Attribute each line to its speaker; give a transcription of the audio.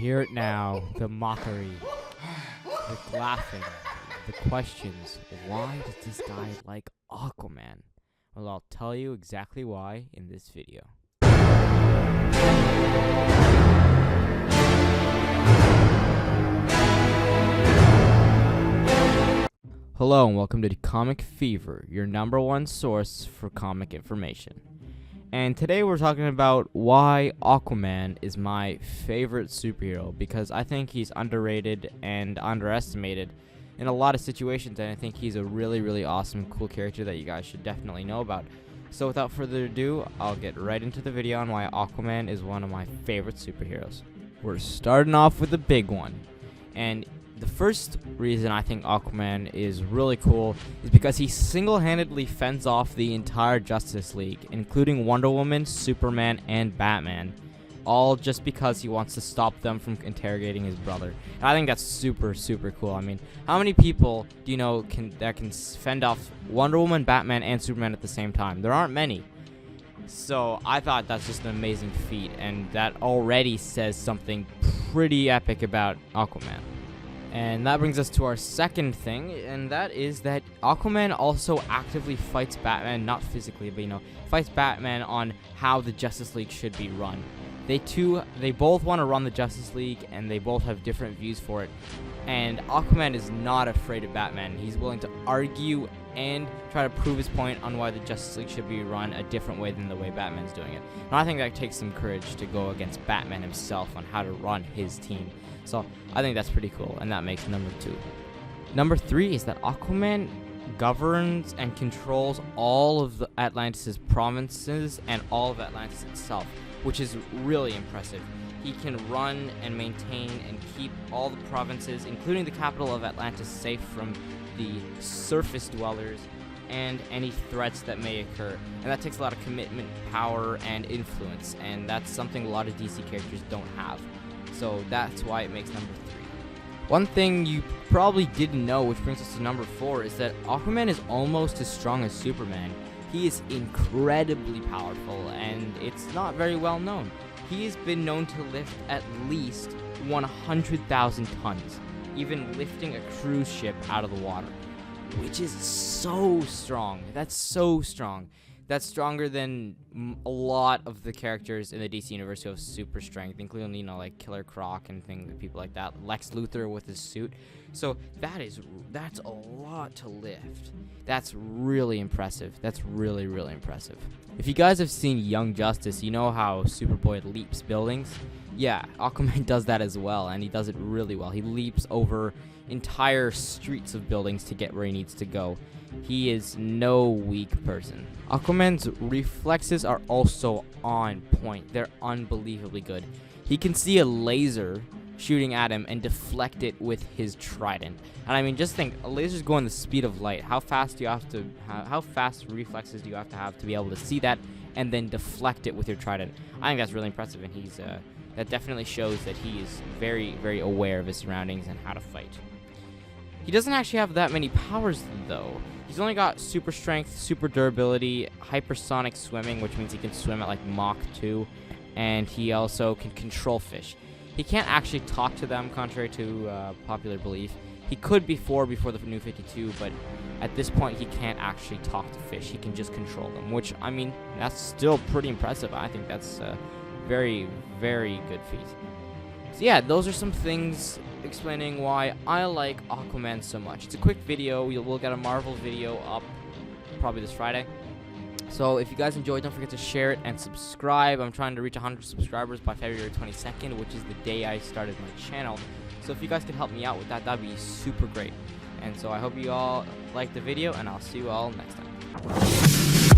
Speaker 1: Hear it now, the mockery, the laughing, the questions. Why does this guy like Aquaman? Well, I'll tell you exactly why in this video. Hello and welcome to Comic Fever, your #1 source for comic information. And today we're talking about why Aquaman is my favorite superhero, because I think he's underrated and underestimated in a lot of situations, and I think he's a really, really awesome, cool character that you guys should definitely know about. So without further ado, I'll get right into the video on why Aquaman is one of my favorite superheroes. We're starting off with the big one, and the first reason I think Aquaman is really cool is because he single-handedly fends off the entire Justice League, including Wonder Woman, Superman, and Batman, all just because he wants to stop them from interrogating his brother. And I think that's super, super cool. I mean, how many people do you know that can fend off Wonder Woman, Batman, and Superman at the same time? There aren't many. So I thought that's just an amazing feat, and that already says something pretty epic about Aquaman. And that brings us to our second thing, and that is that Aquaman also actively fights Batman, not physically, but fights Batman on how the Justice League should be run. They both want to run the Justice League, and they both have different views for it. And Aquaman is not afraid of Batman. He's willing to argue and try to prove his point on why the Justice League should be run a different way than the way Batman's doing it. And I think that takes some courage to go against Batman himself on how to run his team. So I think that's pretty cool, and that makes #2. #3 is that Aquaman governs and controls all of the Atlantis' provinces and all of Atlantis itself, which is really impressive. He can run and maintain and keep all the provinces, including the capital of Atlantis, safe from the surface dwellers and any threats that may occur. And that takes a lot of commitment, power, and influence, and that's something a lot of DC characters don't have. So that's why it makes #3. One thing you probably didn't know, which brings us to #4, is that Aquaman is almost as strong as Superman. He is incredibly powerful, and it's not very well known. He has been known to lift at least 100,000 tons, even lifting a cruise ship out of the water, which is so strong. That's so strong. That's stronger than a lot of the characters in the DC universe who have super strength, including, like Killer Croc and people like that. Lex Luthor with his suit. So that's a lot to lift. That's really impressive. That's really, really impressive. If you guys have seen Young Justice, you know how Superboy leaps buildings? Yeah, Aquaman does that as well, and he does it really well. He leaps over entire streets of buildings to get where he needs to go. He is no weak person. Aquaman's reflexes are also on point. They're unbelievably good. He can see a laser shooting at him and deflect it with his trident. And I mean, just think, a laser's going the speed of light. How fast reflexes do you have to be able to see that and then deflect it with your trident? I think that's really impressive, and that definitely shows that he is very, very aware of his surroundings and how to fight. He doesn't actually have that many powers, though. He's only got super strength, super durability, hypersonic swimming, which means he can swim at like Mach 2, and he also can control fish. He can't actually talk to them, contrary to popular belief. He could before the New 52, but at this point he can't actually talk to fish. He can just control them, which, I mean, that's still pretty impressive. I think that's a very, very good feat. So yeah, those are some things explaining why I like Aquaman so much. It's a quick video. We'll get a Marvel video up probably this Friday. So if you guys enjoyed, don't forget to share it and subscribe. I'm trying to reach 100 subscribers by February 22nd, which is the day I started my channel. So if you guys could help me out with that, that'd be super great. And so I hope you all liked the video, and I'll see you all next time.